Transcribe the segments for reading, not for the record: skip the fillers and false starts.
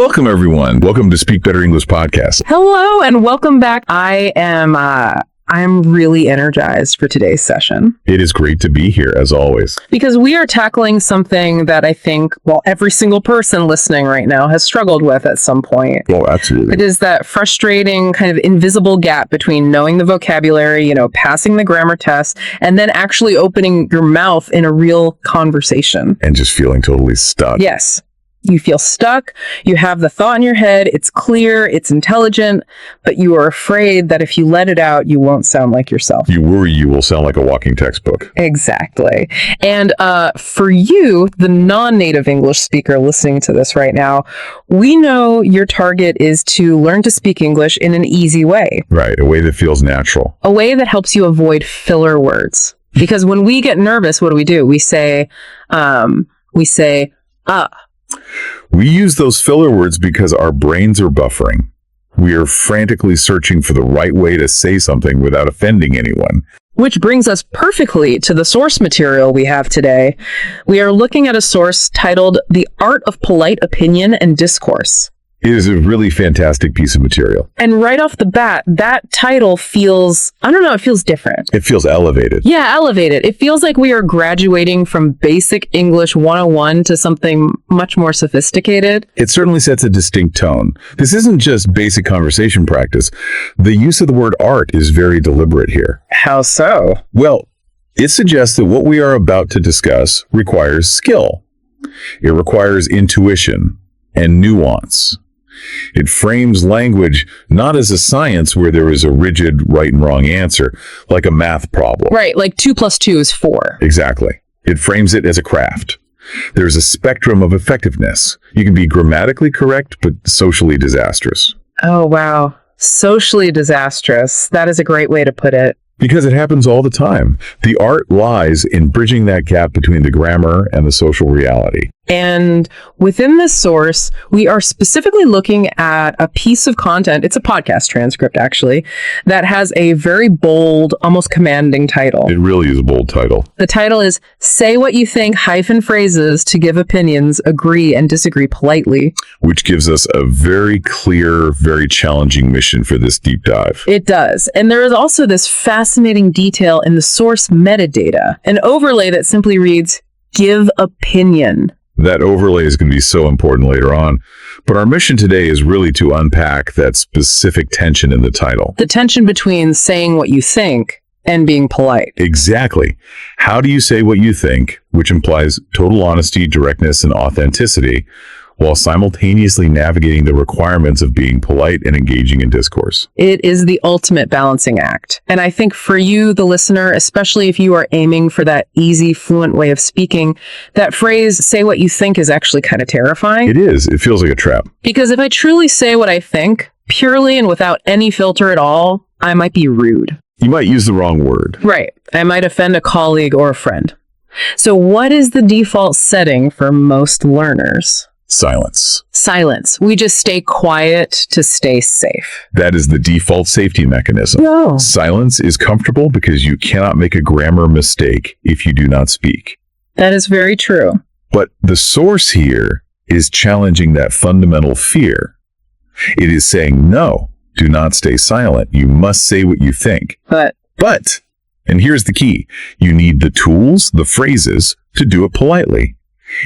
Welcome, everyone. Welcome to Speak Better English Podcast. Hello and welcome back. I am really energized for today's session. It is great to be here, as always. Because we are tackling something that I think, every single person listening right now has struggled with at some point. Oh, absolutely. It is that frustrating kind of invisible gap between knowing the vocabulary, passing the grammar test, and then actually opening your mouth in a real conversation. And just feeling totally stuck. Yes. You feel stuck, you have the thought in your head, it's clear, it's intelligent, but you are afraid that if you let it out, you won't sound like yourself. You worry you will sound like a walking textbook. Exactly. And for you, the non-native English speaker listening to this right now, we know your target is to learn to speak English in an easy way. Right, a way that feels natural. A way that helps you avoid filler words. Because when we get nervous, what do? We say, We use those filler words because our brains are buffering. We are frantically searching for the right way to say something without offending anyone. Which brings us perfectly to the source material we have today. We are looking at a source titled The Art of Polite Opinion and Discourse. It is a really fantastic piece of material. And right off the bat, that title feels, it feels different. It feels elevated. Yeah, elevated. It feels like we are graduating from basic English 101 to something much more sophisticated. It certainly sets a distinct tone. This isn't just basic conversation practice. The use of the word art is very deliberate here. How so? Well, it suggests that what we are about to discuss requires skill. It requires intuition and nuance. It frames language not as a science where there is a rigid right and wrong answer, like a math problem. Right, like 2 + 2 is 4. Exactly. It frames it as a craft. There's a spectrum of effectiveness. You can be grammatically correct, but socially disastrous. Oh, wow. Socially disastrous. That is a great way to put it. Because it happens all the time. The art lies in bridging that gap between the grammar and the social reality. And within this source, we are specifically looking at a piece of content. It's a podcast transcript, actually, that has a very bold, almost commanding title. It really is a bold title. The title is Say What You Think, -phrases to give opinions, agree and disagree politely. Which gives us a very clear, very challenging mission for this deep dive. It does. And there is also this fascinating detail in the source metadata, an overlay that simply reads, give opinion. That overlay is going to be so important later on. But our mission today is really to unpack that specific tension in the title. The tension between saying what you think and being polite. Exactly. How do you say what you think, which implies total honesty, directness, and authenticity, while simultaneously navigating the requirements of being polite and engaging in discourse? It is the ultimate balancing act. And I think for you, the listener, especially if you are aiming for that easy, fluent way of speaking, that phrase, say what you think, is actually kind of terrifying. It is. It feels like a trap. Because if I truly say what I think, purely and without any filter at all, I might be rude. You might use the wrong word. Right. I might offend a colleague or a friend. So what is the default setting for most learners? Silence. Silence. We just stay quiet to stay safe. That is the default safety mechanism. No. Silence is comfortable because you cannot make a grammar mistake if you do not speak. That is very true. But the source here is challenging that fundamental fear. It is saying, no, do not stay silent. You must say what you think. But, and here's the key, you need the tools, the phrases, to do it politely.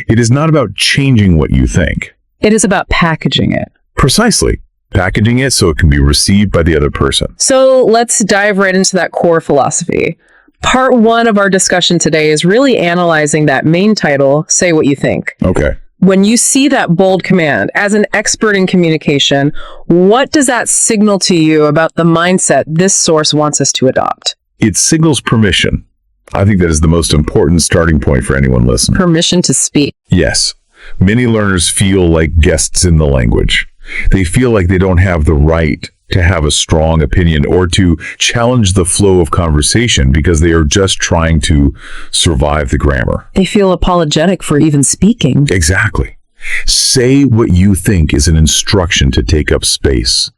It is not about changing what you think. It is about packaging it. Precisely. Packaging it so it can be received by the other person. So let's dive right into that core philosophy. Part 1 of our discussion today is really analyzing that main title, Say What You Think. Okay. When you see that bold command, as an expert in communication, what does that signal to you about the mindset this source wants us to adopt? It signals permission. I think that is the most important starting point for anyone listening. Permission to speak. Yes. Many learners feel like guests in the language. They feel like they don't have the right to have a strong opinion or to challenge the flow of conversation because they are just trying to survive the grammar. They feel apologetic for even speaking. Exactly. Say what you think is an instruction to take up space.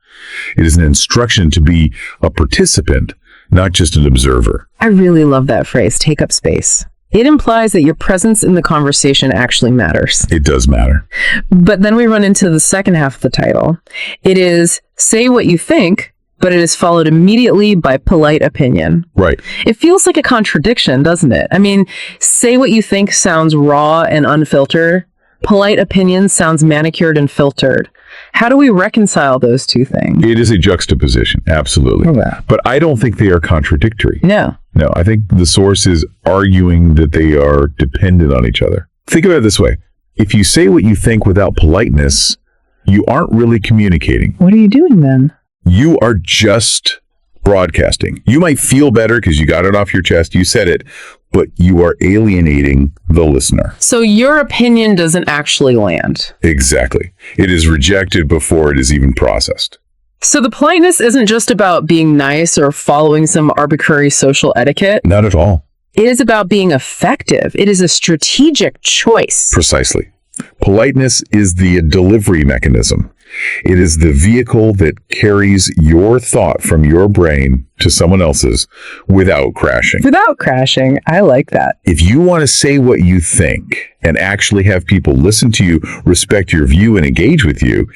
It is an instruction to be a participant, not just an observer. I really love that phrase, take up space. It implies that your presence in the conversation actually matters. It does matter. But then we run into the second half of the title. It is say what you think, but it is followed immediately by polite opinion. Right. It feels like a contradiction, doesn't it? I mean, say what you think sounds raw and unfiltered. Polite opinion sounds manicured and filtered. How do we reconcile those two things? It is a juxtaposition, absolutely. Yeah. But I don't think they are contradictory. No. No, I think the source is arguing that they are dependent on each other. Think about it this way. If you say what you think without politeness, you aren't really communicating. What are you doing then? You are just broadcasting. You might feel better because you got it off your chest, you said it, but you are alienating the listener. So your opinion doesn't actually land. Exactly. It is rejected before it is even processed. So the politeness isn't just about being nice or following some arbitrary social etiquette. Not at all. It is about being effective. It is a strategic choice. Precisely. Politeness is the delivery mechanism. It is the vehicle that carries your thought from your brain to someone else's without crashing. Without crashing. I like that. If you want to say what you think and actually have people listen to you, respect your view, and engage with you,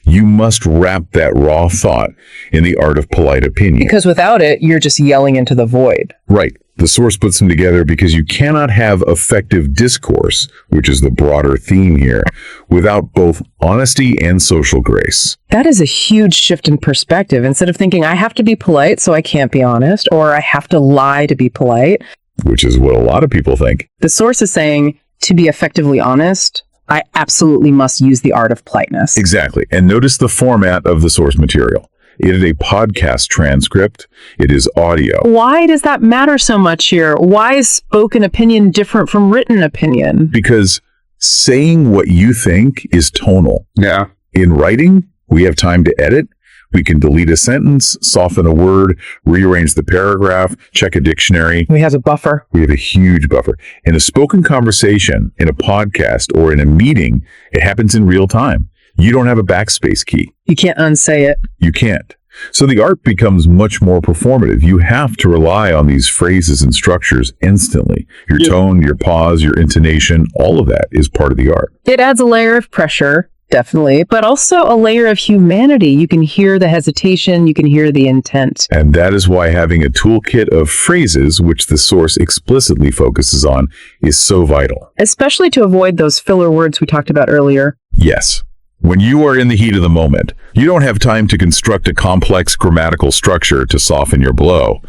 you must wrap that raw thought in the art of polite opinion. Because without it, you're just yelling into the void. Right. The source puts them together because you cannot have effective discourse, which is the broader theme here, without both honesty and social grace. That is a huge shift in perspective. Instead of thinking, I have to be polite so I can't be honest, or I have to lie to be polite, Which is what a lot of people think. the source is saying, to be effectively honest, I absolutely must use the art of politeness. Exactly. And notice the format of the source material. It is a podcast transcript. It is audio. Why does that matter so much here? Why is spoken opinion different from written opinion? Because saying what you think is tonal. Yeah. In writing, we have time to edit. We can delete a sentence, soften a word, rearrange the paragraph, check a dictionary. We have a buffer. We have a huge buffer. In a spoken conversation, in a podcast, or in a meeting, it happens in real time. You don't have a backspace key. You can't unsay it. You can't. So the art becomes much more performative. You have to rely on these phrases and structures instantly. Your tone, your pause, your intonation, all of that is part of the art. It adds a layer of pressure, definitely, but also a layer of humanity. You can hear the hesitation, you can hear the intent. And that is why having a toolkit of phrases, which the source explicitly focuses on, is so vital. Especially to avoid those filler words we talked about earlier. Yes. When you are in the heat of the moment, you don't have time to construct a complex grammatical structure to soften your blow.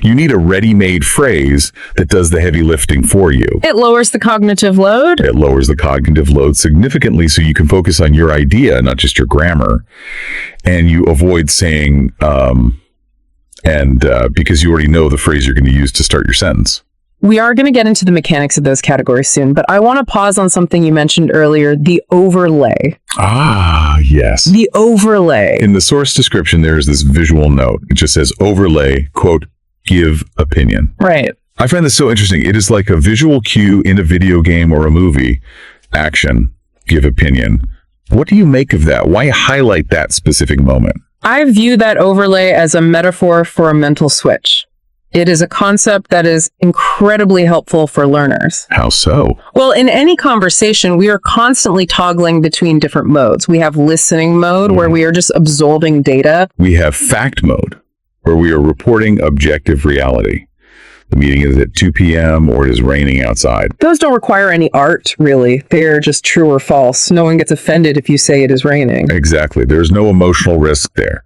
You need a ready-made phrase that does the heavy lifting for you. It lowers the cognitive load. It lowers the cognitive load significantly so you can focus on your idea, not just your grammar. And you avoid saying, because you already know the phrase you're going to use to start your sentence. We are going to get into the mechanics of those categories soon, but I want to pause on something you mentioned earlier, the overlay. Ah, yes. The overlay. In the source description, there is this visual note. It just says overlay, quote, give opinion. Right. I find this so interesting. It is like a visual cue in a video game or a movie. Action, give opinion. What do you make of that? Why highlight that specific moment? I view that overlay as a metaphor for a mental switch. It is a concept that is incredibly helpful for learners. How so? Well, in any conversation, we are constantly toggling between different modes. We have listening mode, where we are just absorbing data. We have fact mode, where we are reporting objective reality. The meeting is at 2 p.m. or it is raining outside. Those don't require any art, really. They're just true or false. No one gets offended if you say it is raining. Exactly. There's no emotional risk there.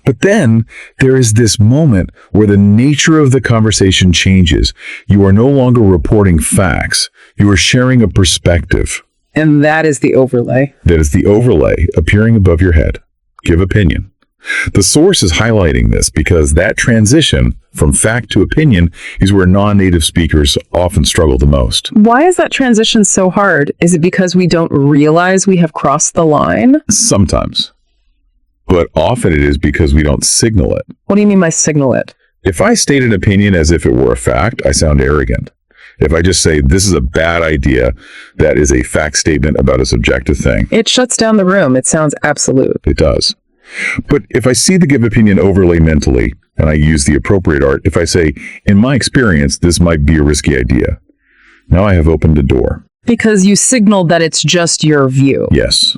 But then there is this moment where the nature of the conversation changes. You are no longer reporting facts. You are sharing a perspective. And that is the overlay. That is the overlay appearing above your head. Give opinion. The source is highlighting this because that transition from fact to opinion is where non-native speakers often struggle the most. Why is that transition so hard? Is it because we don't realize we have crossed the line? Sometimes. But often it is because we don't signal it. What do you mean by signal it? If I state an opinion as if it were a fact, I sound arrogant. If I just say, this is a bad idea, that is a fact statement about a subjective thing. It shuts down the room. It sounds absolute. It does. But if I see the give opinion overlay mentally, and I use the appropriate art, if I say, in my experience, this might be a risky idea, Now I have opened a door. Because you signaled that it's just your view. Yes.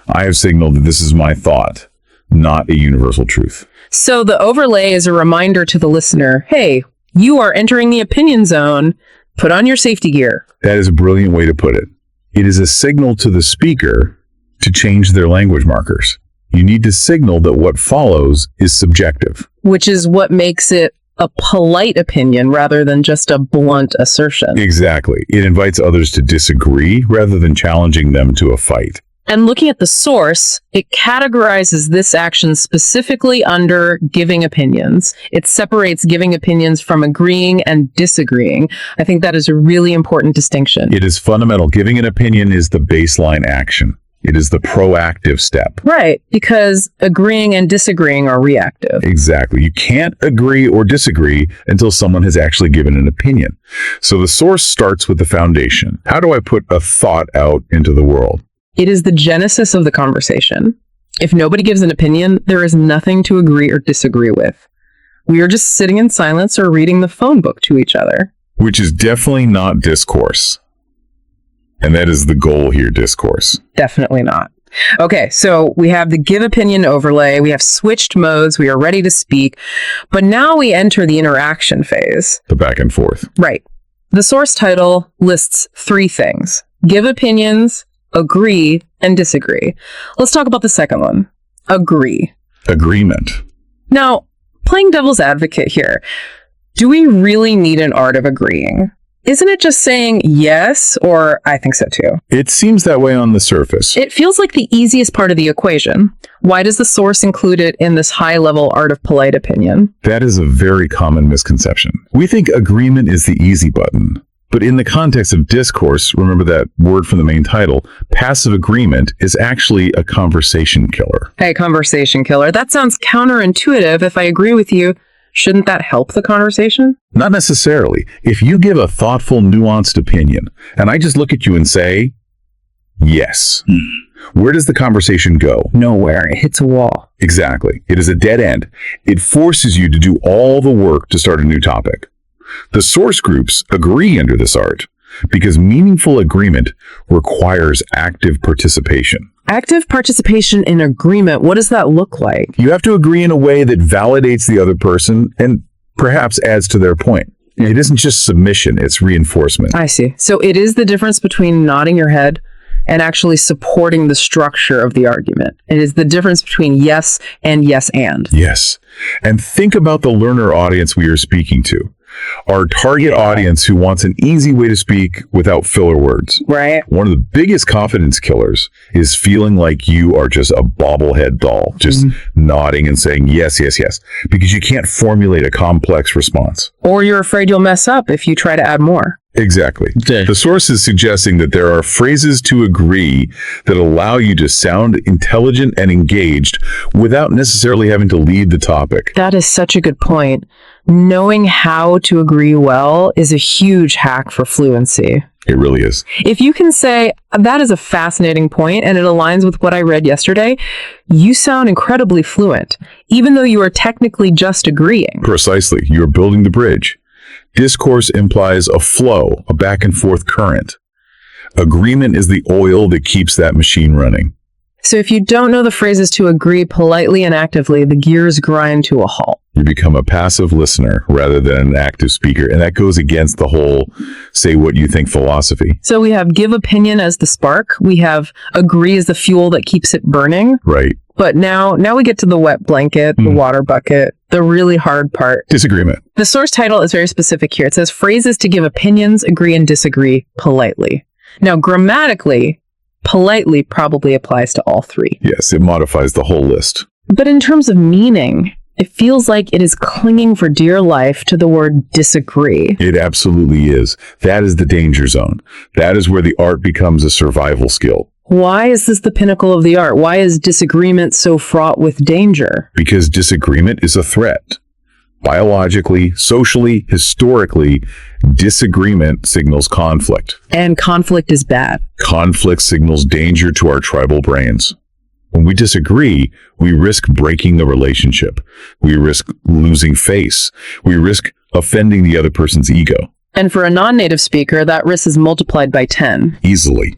I have signaled that this is my thought, not a universal truth. So the overlay is a reminder to the listener, hey, you are entering the opinion zone. Put on your safety gear. That is a brilliant way to put it. It is a signal to the speaker to change their language markers. You need to signal that what follows is subjective. Which is what makes it a polite opinion rather than just a blunt assertion. Exactly. It invites others to disagree rather than challenging them to a fight. And looking at the source, it categorizes this action specifically under giving opinions. It separates giving opinions from agreeing and disagreeing. I think that is a really important distinction. It is fundamental. Giving an opinion is the baseline action. It is the proactive step. Right, because agreeing and disagreeing are reactive. Exactly. You can't agree or disagree until someone has actually given an opinion. So the source starts with the foundation. How do I put a thought out into the world? It is the genesis of the conversation. If nobody gives an opinion, there is nothing to agree or disagree with. We are just sitting in silence or reading the phone book to each other. Which is definitely not discourse. And that is the goal here, discourse. Definitely not. Okay, so we have the give opinion overlay. We have switched modes. We are ready to speak. But now we enter the interaction phase. The back and forth. Right. The source title lists 3 things. Give opinions, agree, and disagree. Let's talk about the second one. Agree. Agreement. Now, playing devil's advocate here, do we really need an art of agreeing? Isn't it just saying yes, or I think so too? It seems that way on the surface. It feels like the easiest part of the equation. Why does the source include it in this high-level art of polite opinion? That is a very common misconception. We think agreement is the easy button. But in the context of discourse, remember that word from the main title, passive agreement is actually a conversation killer. Hey, conversation killer. That sounds counterintuitive. If I agree with you, shouldn't that help the conversation? Not necessarily. If you give a thoughtful, nuanced opinion, and I just look at you and say, yes, where does the conversation go? Nowhere. It hits a wall. Exactly. It is a dead end. It forces you to do all the work to start a new topic. The source groups agree under this art because meaningful agreement requires active participation. Active participation in agreement, what does that look like? You have to agree in a way that validates the other person and perhaps adds to their point. It isn't just submission, it's reinforcement. I see. So it is the difference between nodding your head and actually supporting the structure of the argument. It is the difference between yes and yes and. Yes. And think about the learner audience we are speaking to. Our target audience who wants an easy way to speak without filler words. Right. One of the biggest confidence killers is feeling like you are just a bobblehead doll, just nodding and saying yes, yes, yes, because you can't formulate a complex response. Or you're afraid you'll mess up if you try to add more. Exactly. The source is suggesting that there are phrases to agree that allow you to sound intelligent and engaged without necessarily having to lead the topic. That is such a good point. Knowing how to agree well is a huge hack for fluency. It really is. If you can say, that is a fascinating point and it aligns with what I read yesterday, you sound incredibly fluent, even though you are technically just agreeing. Precisely. You're building the bridge. Discourse implies a flow, a back and forth current. Agreement is the oil that keeps that machine running. So if you don't know the phrases to agree politely and actively, the gears grind to a halt. You become a passive listener rather than an active speaker. And that goes against the whole say what you think philosophy. So we have give opinion as the spark. We have agree as the fuel that keeps it burning. Right. But now we get to the wet blanket, the water bucket, the really hard part. Disagreement. The source title is very specific here. It says phrases to give opinions, agree and disagree politely. Now, grammatically, politely probably applies to all 3. Yes, it modifies the whole list. But in terms of meaning, it feels like it is clinging for dear life to the word disagree. It absolutely is. That is the danger zone. That is where the art becomes a survival skill. Why is this the pinnacle of the art? Why is disagreement so fraught with danger? Because disagreement is a threat. Biologically, socially, historically, disagreement signals conflict. And conflict is bad. Conflict signals danger to our tribal brains. When we disagree, we risk breaking the relationship. We risk losing face. We risk offending the other person's ego. And for a non-native speaker, that risk is multiplied by 10. Easily.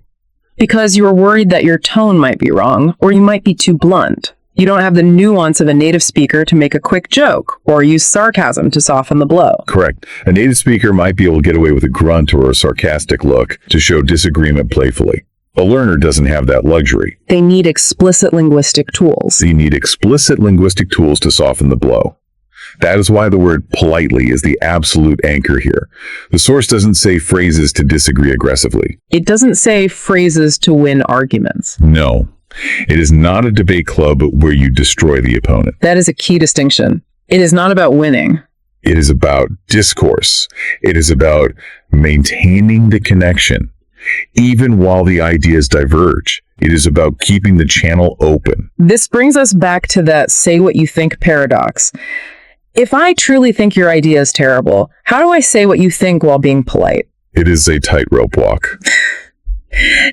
Because you're worried that your tone might be wrong, or you might be too blunt. You don't have the nuance of a native speaker to make a quick joke, or use sarcasm to soften the blow. Correct. A native speaker might be able to get away with a grunt or a sarcastic look to show disagreement playfully. A learner doesn't have that luxury. They need explicit linguistic tools. They need explicit linguistic tools to soften the blow. That is why the word politely is the absolute anchor here. The source doesn't say phrases to disagree aggressively. It doesn't say phrases to win arguments. No. It is not a debate club where you destroy the opponent. That is a key distinction. It is not about winning. It is about discourse. It is about maintaining the connection, even while the ideas diverge. It is about keeping the channel open. This brings us back to that say what you think paradox. If I truly think your idea is terrible, how do I say what you think while being polite? It is a tightrope walk.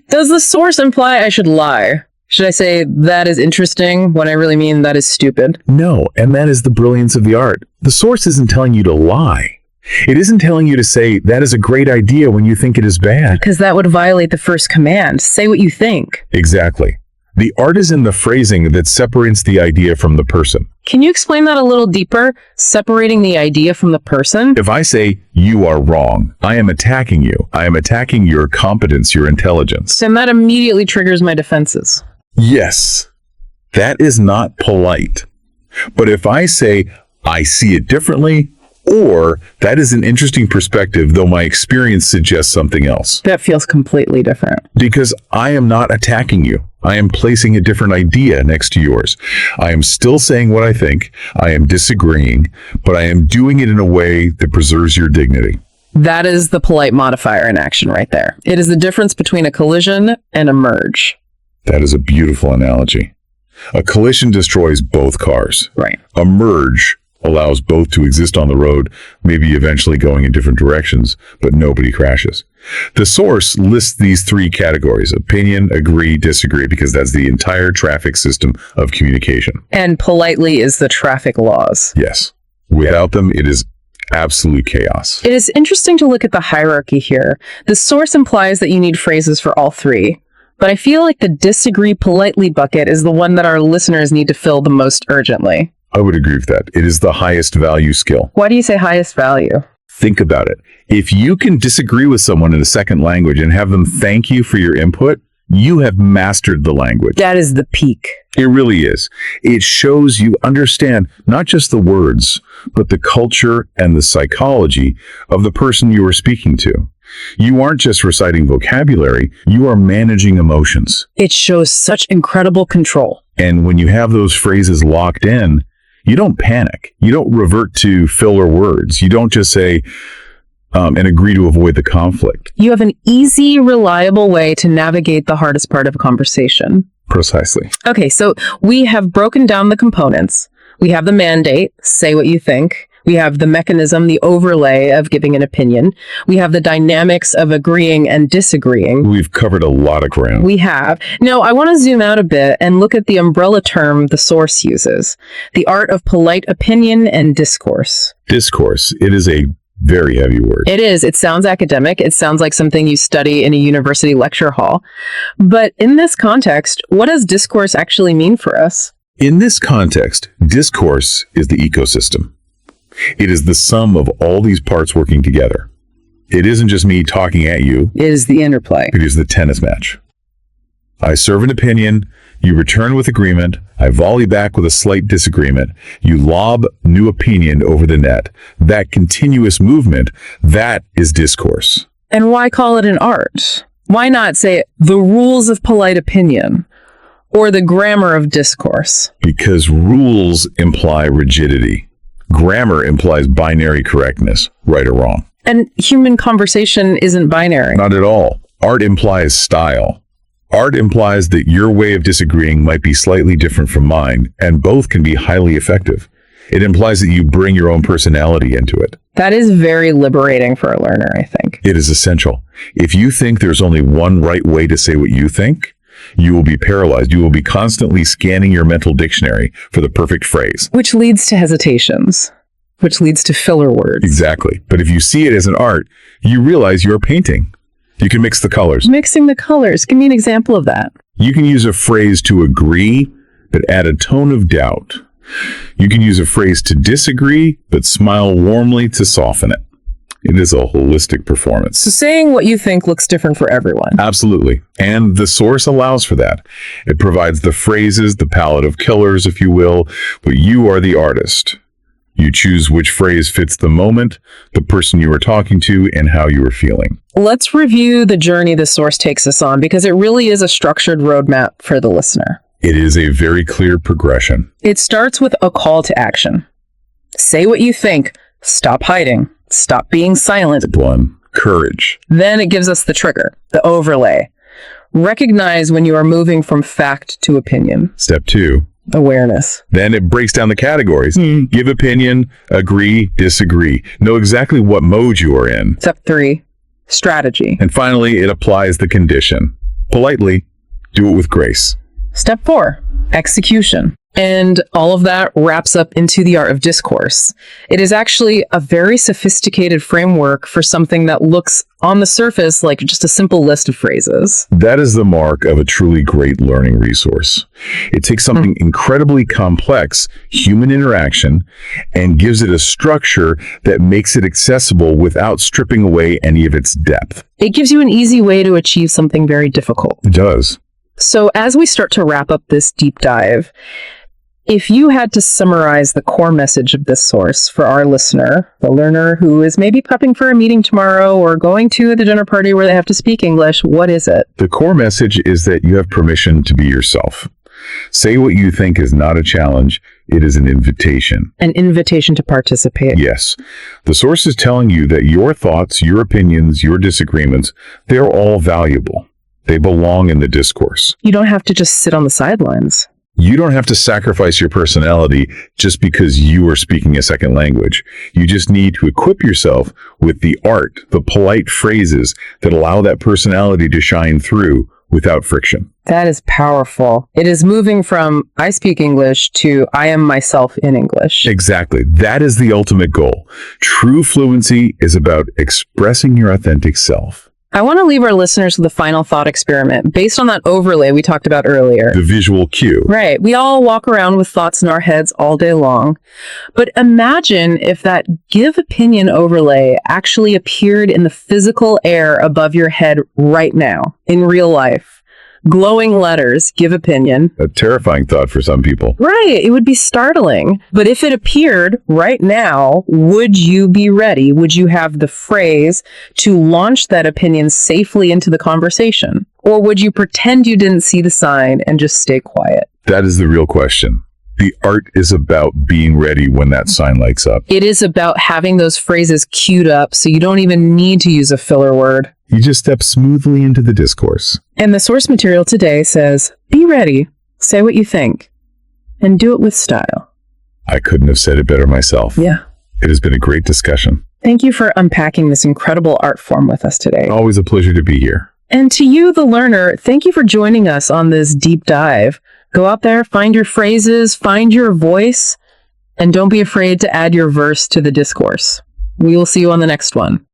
Does the source imply I should lie? Should I say that is interesting when I really mean that is stupid? No, and that is the brilliance of the art. The source isn't telling you to lie. It isn't telling you to say that is a great idea when you think it is bad. Because that would violate the first command. Say what you think. Exactly. The art is in the phrasing that separates the idea from the person. Can you explain that a little deeper? Separating the idea from the person? If I say, you are wrong, I am attacking you. I am attacking your competence, your intelligence. Then that immediately triggers my defenses. Yes, that is not polite. But if I say, I see it differently, or that is an interesting perspective, though my experience suggests something else. That feels completely different. Because I am not attacking you. I am placing a different idea next to yours. I am still saying what I think. I am disagreeing, but I am doing it in a way that preserves your dignity. That is the polite modifier in action right there. It is the difference between a collision and a merge. That is a beautiful analogy. A collision destroys both cars. Right. A merge allows both to exist on the road, maybe eventually going in different directions, but nobody crashes. The source lists these three categories: opinion, agree, disagree, because that's the entire traffic system of communication. And politely is the traffic laws. Yes. Without them, it is absolute chaos. It is interesting to look at the hierarchy here. The source implies that you need phrases for all three. But I feel like the disagree politely bucket is the one that our listeners need to fill the most urgently. I would agree with that. It is the highest value skill. Why do you say highest value? Think about it. If you can disagree with someone in a second language and have them thank you for your input, you have mastered the language. That is the peak. It really is. It shows you understand not just the words, but the culture and the psychology of the person you are speaking to. You aren't just reciting vocabulary, you are managing emotions. It shows such incredible control. And when you have those phrases locked in, you don't panic. You don't revert to filler words. You don't just say and agree to avoid the conflict. You have an easy, reliable way to navigate the hardest part of a conversation. Precisely. Okay, so we have broken down the components. We have the mandate, say what you think. We have the mechanism, the overlay of giving an opinion. We have the dynamics of agreeing and disagreeing. We've covered a lot of ground. We have. Now, I want to zoom out a bit and look at the umbrella term the source uses, the art of polite opinion and discourse. Discourse. It is a very heavy word. It is. It sounds academic. It sounds like something you study in a university lecture hall. But in this context, what does discourse actually mean for us? In this context, discourse is the ecosystem. It is the sum of all these parts working together. It isn't just me talking at you. It is the interplay. It is the tennis match. I serve an opinion, you return with agreement, I volley back with a slight disagreement, you lob new opinion over the net. That continuous movement, that is discourse. And why call it an art? Why not say the rules of polite opinion or the grammar of discourse? Because rules imply rigidity. Grammar implies binary correctness, right or wrong. And human conversation isn't binary. Not at all. Art implies style. Art implies that your way of disagreeing might be slightly different from mine, and both can be highly effective. It implies that you bring your own personality into it. That is very liberating for a learner, I think. It is essential. If you think there's only one right way to say what you think, you will be paralyzed. You will be constantly scanning your mental dictionary for the perfect phrase. Which leads to hesitations. which leads to filler words. Exactly. But if you see it as an art, you realize you're painting. You can mix the colors. Mixing the colors. Give me an example of that. You can use a phrase to agree, but add a tone of doubt. You can use a phrase to disagree, but smile warmly to soften it. It is a holistic performance. So saying what you think looks different for everyone. Absolutely. And the source allows for that. It provides the phrases, the palette of killers, if you will, but you are the artist. You choose which phrase fits the moment, the person you are talking to, and how you are feeling. Let's review the journey the source takes us on, because it really is a structured roadmap for the listener. It is a very clear progression. It starts with a call to action. Say what you think. Stop hiding. Stop being silent. Step 1, courage. Then it gives us the trigger, the overlay. Recognize when you are moving from fact to opinion. Step 2, awareness. Then it breaks down the categories. Give opinion, agree, disagree. Know exactly what mode you are in. Step 3, strategy. And finally, it applies the condition. Politely, do it with grace. Step 4, execution. And all of that wraps up into the art of discourse. It is actually a very sophisticated framework for something that looks on the surface like just a simple list of phrases. That is the mark of a truly great learning resource. It takes something incredibly complex, human interaction, and gives it a structure that makes it accessible without stripping away any of its depth. It gives you an easy way to achieve something very difficult. It does. So as we start to wrap up this deep dive, if you had to summarize the core message of this source for our listener, the learner who is maybe prepping for a meeting tomorrow or going to the dinner party where they have to speak English, what is it? The core message is that you have permission to be yourself. Say what you think is not a challenge, it is an invitation. An invitation to participate. Yes. The source is telling you that your thoughts, your opinions, your disagreements, they're all valuable. They belong in the discourse. You don't have to just sit on the sidelines. You don't have to sacrifice your personality just because you are speaking a second language. You just need to equip yourself with the art, the polite phrases that allow that personality to shine through without friction. That is powerful. It is moving from I speak English to I am myself in English. Exactly. That is the ultimate goal. True fluency is about expressing your authentic self. I want to leave our listeners with a final thought experiment based on that overlay we talked about earlier. The visual cue. Right. We all walk around with thoughts in our heads all day long. But imagine if that give opinion overlay actually appeared in the physical air above your head right now, in real life. Glowing letters, give opinion. A terrifying thought for some people. Right. It would be startling. But if it appeared right now, would you be ready? Would you have the phrase to launch that opinion safely into the conversation? Or would you pretend you didn't see the sign and just stay quiet? That is the real question. The art is about being ready when that sign lights up. It is about having those phrases queued up so you don't even need to use a filler word. You just step smoothly into the discourse. And the source material today says, be ready, say what you think, and do it with style. I couldn't have said it better myself. Yeah. It has been a great discussion. Thank you for unpacking this incredible art form with us today. Always a pleasure to be here. And to you, the learner, thank you for joining us on this deep dive. Go out there, find your phrases, find your voice, and don't be afraid to add your verse to the discourse. We will see you on the next one.